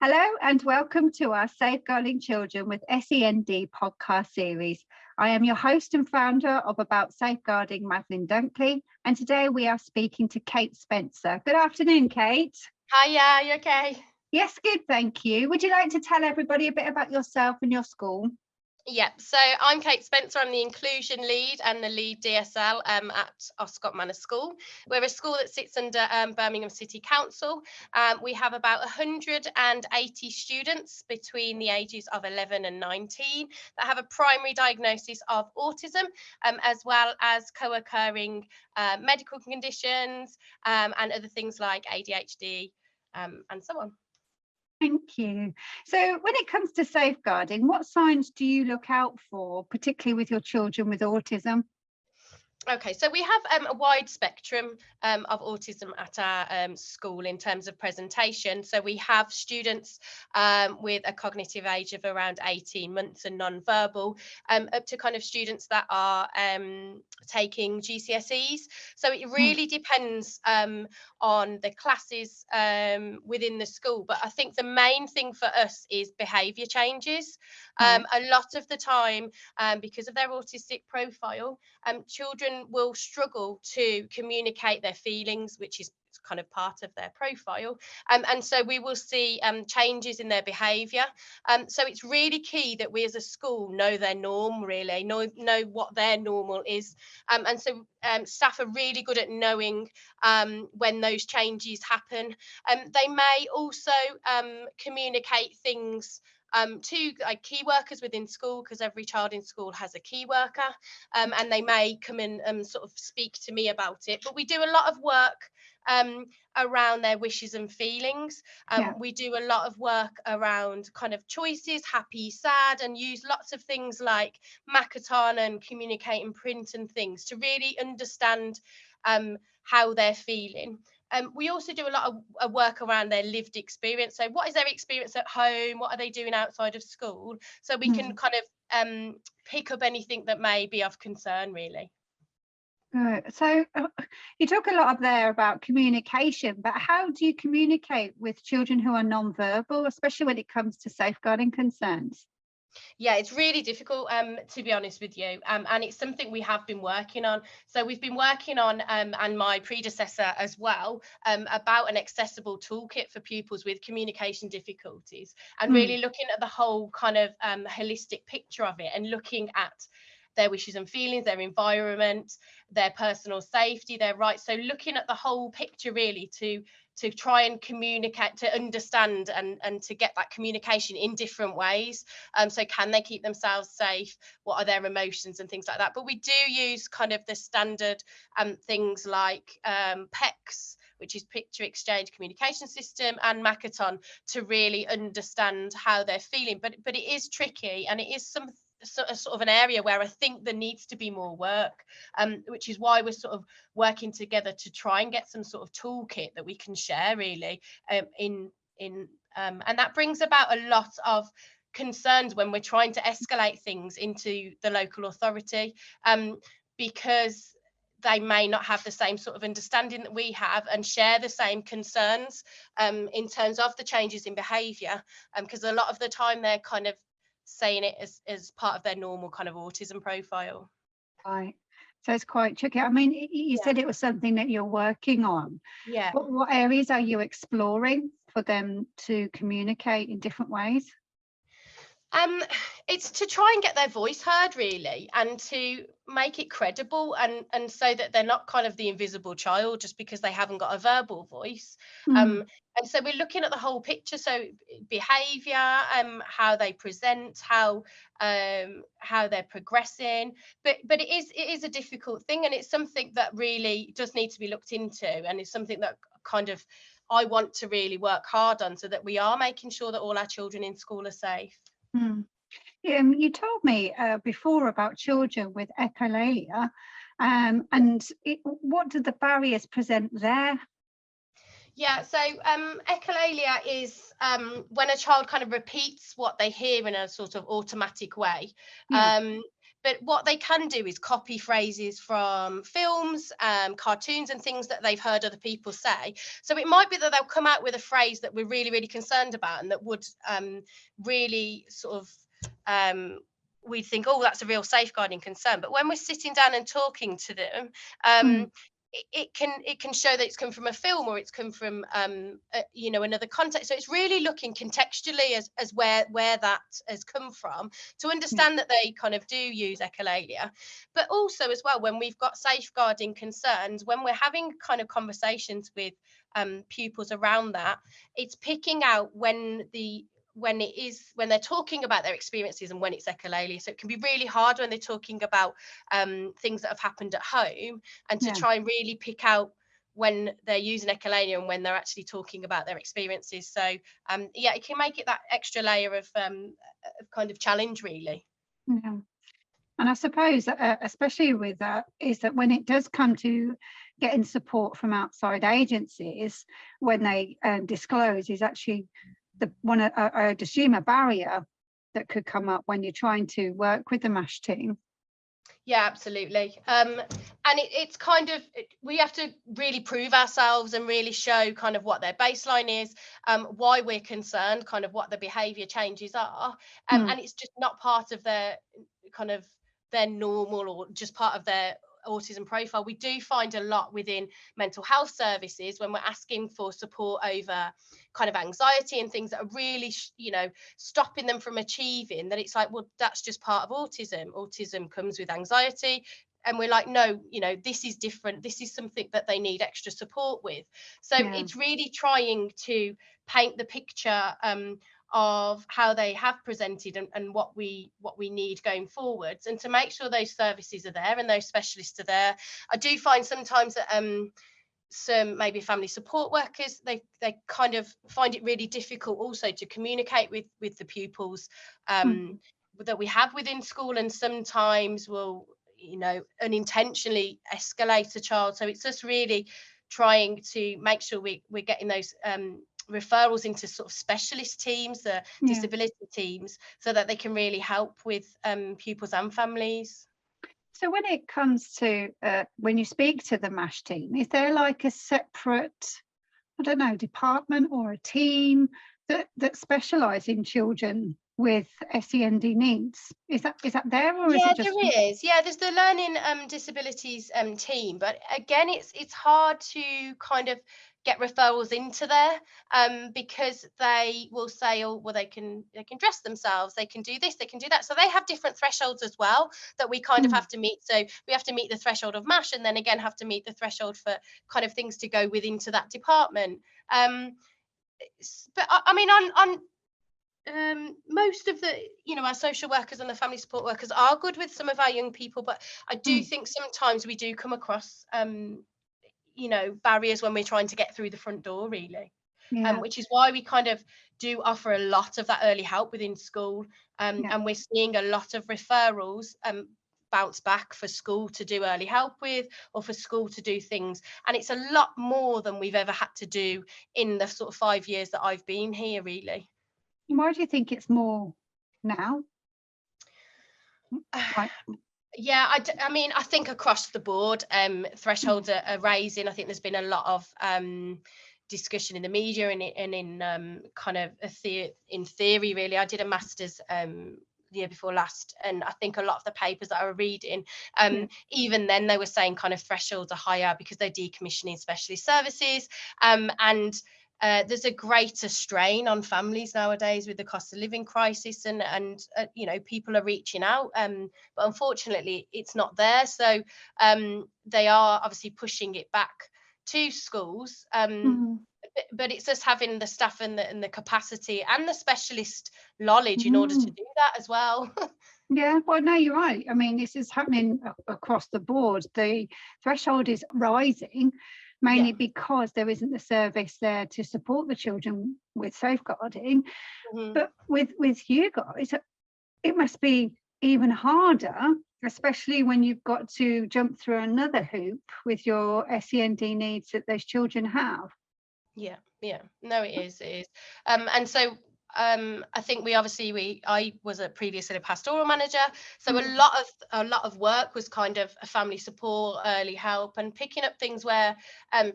Hello and welcome to our Safeguarding Children with SEND podcast series. I am your host and founder of About Safeguarding, Madeline Dunkley, and today we are speaking to Kate Spencer. Good afternoon, Kate. Hiya, you okay? Yes, good, thank you. Would you like to tell everybody a bit about yourself and your school? Yeah, so I'm Kate Spencer. I'm the inclusion lead and the lead DSL at Oscott Manor School. We're a school that sits under Birmingham City Council. We have about 180 students between the ages of 11 and 19 that have a primary diagnosis of autism, as well as co-occurring medical conditions and other things like ADHD and so on. Thank you. So when it comes to safeguarding, what signs do you look out for, particularly with your children with autism? Okay, so we have a wide spectrum of autism at our school in terms of presentation. So we have students with a cognitive age of around 18 months and non-verbal, up to kind of students that are taking GCSEs. So it really depends on the classes within the school. But I think the main thing for us is behaviour changes. A lot of the time, because of their autistic profile, children will struggle to communicate their feelings, which is kind of part of their profile, and so we will see changes in their behaviour. So it's really key that we as a school know their norm, really know what their normal is, and so staff are really good at knowing when those changes happen. They may also communicate things to like key workers within school, because every child in school has a key worker, and they may come in and sort of speak to me about it. But we do a lot of work around their wishes and feelings. We do a lot of work around kind of choices, happy, sad, and use lots of things like Makaton and communicate and print and things to really understand how they're feeling. We also do a lot of work around their lived experience. So what is their experience at home? What are they doing outside of school? So we can kind of pick up anything that may be of concern, really. So you talk a lot up there about communication, but how do you communicate with children who are non-verbal, especially when it comes to safeguarding concerns? Yeah, it's really difficult, to be honest with you, and it's something we have been working on. So we've been working on, and my predecessor as well, about an accessible toolkit for pupils with communication difficulties, and really looking at the whole kind of holistic picture of it, and looking at their wishes and feelings, their environment, their personal safety, their rights. So looking at the whole picture really to try and communicate, to understand and to get that communication in different ways. So can they keep themselves safe? What are their emotions and things like that? But we do use kind of the standard things like PECS, which is Picture Exchange Communication System, and Makaton, to really understand how they're feeling. But it is tricky, and it is sort of an area where I think there needs to be more work, which is why we're sort of working together to try and get some sort of toolkit that we can share, really, and that brings about a lot of concerns when we're trying to escalate things into the local authority, because they may not have the same sort of understanding that we have and share the same concerns in terms of the changes in behaviour, because a lot of the time they're kind of saying it as part of their normal kind of autism profile. Right. So it's quite tricky. I mean, you said it was something that you're working on. Yeah. What areas are you exploring for them to communicate in different ways? It's to try and get their voice heard, really, and to make it credible, and so that they're not kind of the invisible child just because they haven't got a verbal voice. And so we're looking at the whole picture, so behaviour, how they present, how they're progressing. But it is a difficult thing, and it's something that really does need to be looked into, and it's something that kind of I want to really work hard on, so that we are making sure that all our children in school are safe. You told me before about children with echolalia, and what do the barriers present there? Yeah, so echolalia is when a child kind of repeats what they hear in a sort of automatic way. but what they can do is copy phrases from films, cartoons and things that they've heard other people say. So it might be that they'll come out with a phrase that we're really, really concerned about, and that would really sort of we'd think, oh, that's a real safeguarding concern. But when we're sitting down and talking to them, it can show that it's come from a film, or it's come from another context. So it's really looking contextually as where that has come from, to understand that they kind of do use echolalia. But also as well, when we've got safeguarding concerns, when we're having kind of conversations with pupils around that, it's picking out when they're talking about their experiences and when it's echolalia. So it can be really hard when they're talking about things that have happened at home, and to try and really pick out when they're using echolalia and when they're actually talking about their experiences. So it can make it that extra layer of kind of challenge, really. Yeah. And I suppose, especially with that, is that when it does come to getting support from outside agencies, when they disclose, is actually I'd assume a barrier that could come up when you're trying to work with the MASH team. Yeah, absolutely. And it's kind of, we have to really prove ourselves and really show kind of what their baseline is, why we're concerned, kind of what the behaviour changes are, and it's just not part of their kind of their normal, or just part of their autism profile. We do find a lot within mental health services, when we're asking for support over kind of anxiety and things that are really stopping them from achieving, that it's like, well, that's just part of autism comes with anxiety. And we're like, no, this is different, this is something that they need extra support with. So it's really trying to paint the picture of how they have presented, and what we need going forwards, and to make sure those services are there and those specialists are there. I do find sometimes that some maybe family support workers, they kind of find it really difficult also to communicate with the pupils that we have within school, and sometimes will unintentionally escalate a child. So it's just really trying to make sure we're getting those referrals into sort of specialist teams, disability teams, so that they can really help with pupils and families. So when it comes to when you speak to the MASH team, is there like a separate, I don't know, department or a team that specialise in children with SEND needs? Is that there, or is it just... There is. Yeah, there's the learning disabilities team, but again, it's hard to kind of get referrals into there, because they will say, oh, well, they can dress themselves, they can do this, they can do that. So they have different thresholds as well that we kind of have to meet. So we have to meet the threshold of MASH, and then again have to meet the threshold for kind of things to go into that department. But I mean, on most of the our social workers and the family support workers are good with some of our young people, but I do think sometimes we do come across barriers when we're trying to get through the front door, really. Which is why we kind of do offer a lot of that early help within school, and we're seeing a lot of referrals bounce back for school to do early help with, or for school to do things, and it's a lot more than we've ever had to do in the sort of 5 years that I've been here, really. Why do you think it's more now? Yeah, I mean, I think across the board, thresholds are raising. I think there's been a lot of discussion in the media and in kind of in theory, really. I did a master's the year before last, and I think a lot of the papers that I was reading, even then they were saying kind of thresholds are higher because they're decommissioning specialist services, and there's a greater strain on families nowadays with the cost of living crisis, and people are reaching out, but unfortunately it's not there. So they are obviously pushing it back to schools, but it's just having the staff and the capacity and the specialist knowledge in order to do that as well. Yeah, well, no, you're right. I mean, this is happening across the board. The threshold is rising, mainly because there isn't the service there to support the children with safeguarding. But with you guys, it must be even harder, especially when you've got to jump through another hoop with your SEND needs that those children have. No, it is. And so I think I was previously a pastoral manager, so Mm. a lot of work was kind of a family support, early help, and picking up things where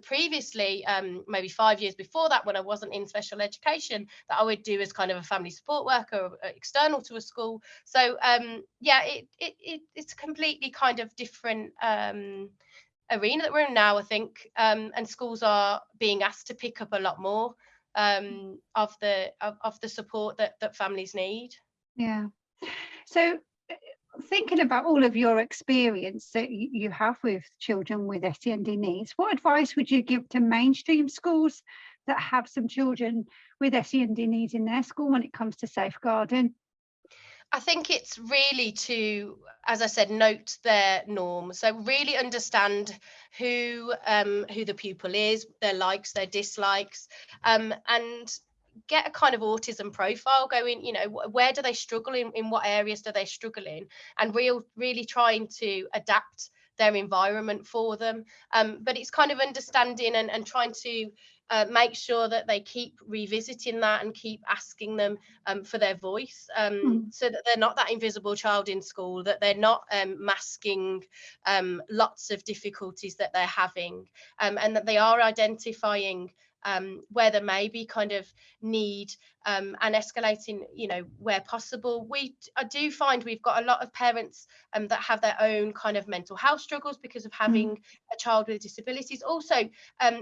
previously, maybe 5 years before that, when I wasn't in special education, that I would do as kind of a family support worker external to a school. So yeah, it's completely kind of different arena that we're in now, I think, and schools are being asked to pick up a lot more of the support that families need. Yeah. So thinking about all of your experience that you have with children with SEND needs, what advice would you give to mainstream schools that have some children with SEND needs in their school when it comes to safeguarding? I think it's really to, as I said, note their norms. So really understand who the pupil is, their likes, their dislikes, and get a kind of autism profile going. You know, where do they struggle in what areas do they struggle in, and really trying to adapt their environment for them. But it's kind of understanding and trying to make sure that they keep revisiting that and keep asking them for their voice, Mm. so that they're not that invisible child in school, that they're not masking lots of difficulties that they're having, and that they are identifying where there may be kind of need, and escalating, you know, where possible. I do find we've got a lot of parents that have their own kind of mental health struggles because of Mm. having a child with disabilities. Also,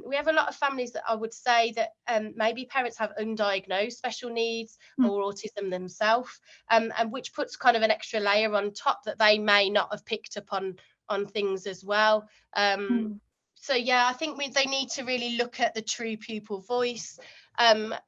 we have a lot of families that I would say that maybe parents have undiagnosed special needs Mm. or autism themselves, and which puts kind of an extra layer on top that they may not have picked up on things as well. Mm. So yeah, I think they need to really look at the true pupil voice, and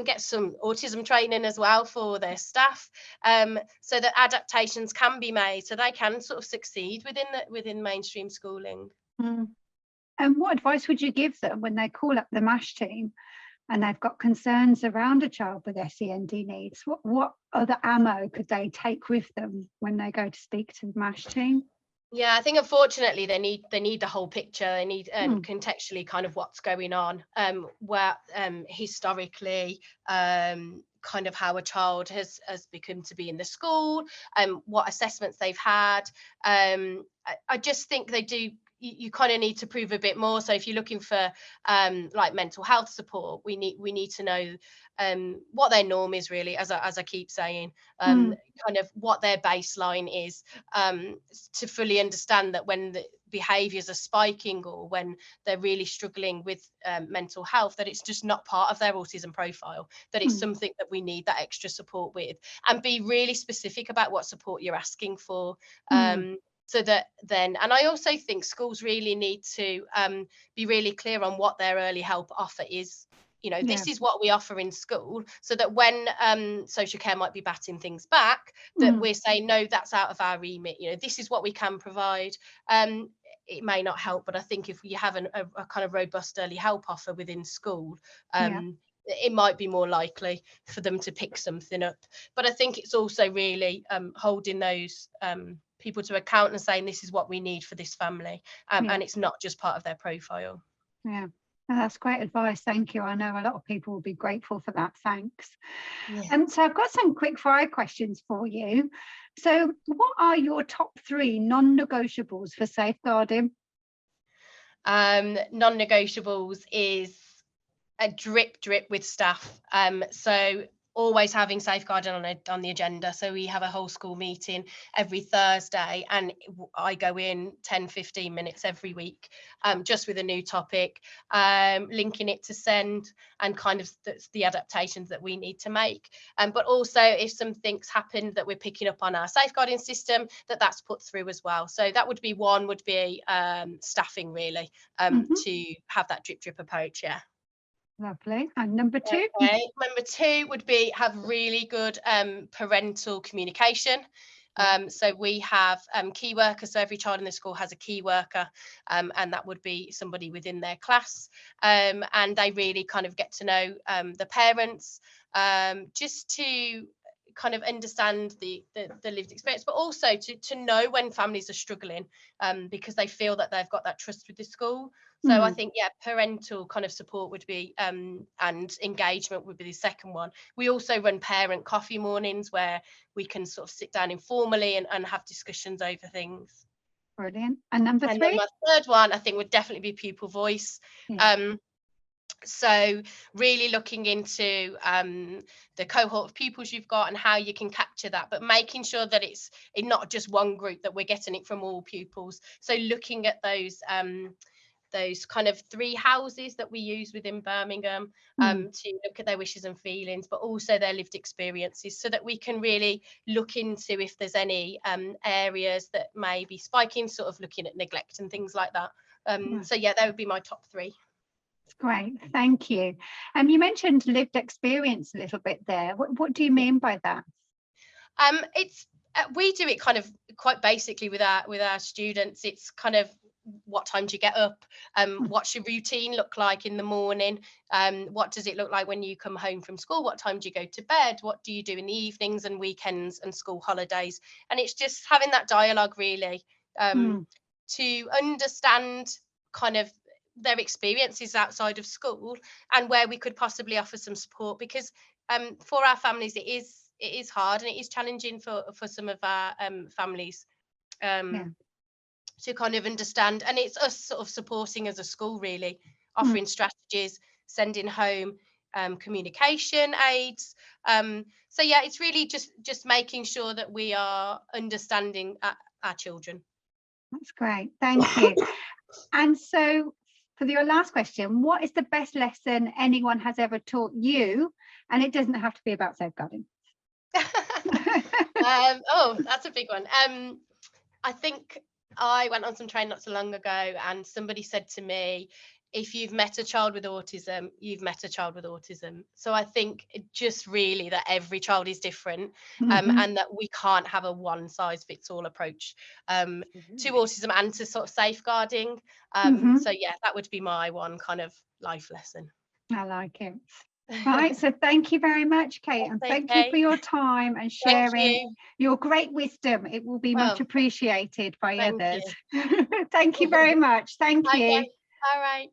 get some autism training as well for their staff, so that adaptations can be made so they can sort of succeed within mainstream schooling. Mm. And what advice would you give them when they call up the MASH team and they've got concerns around a child with SEND needs? What other ammo could they take with them when they go to speak to the MASH team? Yeah, I think unfortunately they need the whole picture. They need Mm. contextually kind of what's going on, where historically, kind of how a child has become to be in the school, what assessments they've had. I just think they do. You kind of need to prove a bit more. So if you're looking for like mental health support, we need to know what their norm is really, as I keep saying, Mm. kind of what their baseline is, to fully understand that when the behaviours are spiking or when they're really struggling with mental health, that it's just not part of their autism profile, that it's Mm. something that we need that extra support with, and be really specific about what support you're asking for. Mm. So that then, and I also think schools really need to be really clear on what their early help offer is. You know, Yeah. this is what we offer in school, so that when social care might be batting things back, that Mm. we're saying, no, that's out of our remit. You know, this is what we can provide. It may not help, but I think if you have a kind of robust early help offer within school, Yeah. it might be more likely for them to pick something up. But I think it's also really holding those people to account and saying, this is what we need for this family, Yeah. and it's not just part of their profile. Yeah. No, that's great advice. Thank you. I know a lot of people will be grateful for that. Thanks. Yeah. So I've got some quick fire questions for you. So what are your top 3 non-negotiables for safeguarding? Non-negotiables is a drip with staff. So always having safeguarding on the agenda. So we have a whole school meeting every Thursday, and I go in 10-15 minutes every week, just with a new topic, linking it to SEND and kind of the adaptations that we need to make. But also if some things happen that we're picking up on our safeguarding system, that's put through as well. So that would be staffing really, to have that drip approach. Yeah. Lovely. And number 2? Okay. Number 2 would be have really good parental communication. So we have key workers. So every child in the school has a key worker, and that would be somebody within their class. And they really kind of get to know the parents, just to kind of understand the lived experience, but also to know when families are struggling, because they feel that they've got that trust with the school. So I think, yeah, parental kind of support would be, and engagement would be the second one. We also run parent coffee mornings where we can sort of sit down informally and have discussions over things. Brilliant. And number And 3? then my third one, I think, would definitely be pupil voice. So really looking into the cohort of pupils you've got and how you can capture that, but making sure that it's not just one group, that we're getting it from all pupils. So looking at those kind of 3 houses that we use within Birmingham, to look at their wishes and feelings, but also their lived experiences, so that we can really look into if there's any areas that may be spiking, sort of looking at neglect and things like that. So yeah, that would be my top 3. That's great, thank you. You mentioned lived experience a little bit there. What do you mean by that? It's we do it kind of quite basically with our students. It's kind of, what time do you get up? What's your routine look like in the morning? What does it look like when you come home from school? What time do you go to bed? What do you do in the evenings and weekends and school holidays? And it's just having that dialogue, really, to understand kind of their experiences outside of school and where we could possibly offer some support, because for our families it is hard and it is challenging for some of our families to kind of understand, and it's us sort of supporting as a school, really offering strategies, sending home communication aids. So yeah, it's really just making sure that we are understanding our children. That's great, thank you. And so for your last question, what is the best lesson anyone has ever taught you? And it doesn't have to be about safeguarding. Oh, that's a big one. I think I went on some training not so long ago, and somebody said to me, if you've met a child with autism, you've met a child with autism. So I think just really that every child is different, and that we can't have a one size fits all approach to autism and to sort of safeguarding. So yeah, that would be my one kind of life lesson. I like it. Right, so thank you very much, Kate, and thank you for your time and sharing your great wisdom. It will be much appreciated by others. Thank you very much. Thank you. All right.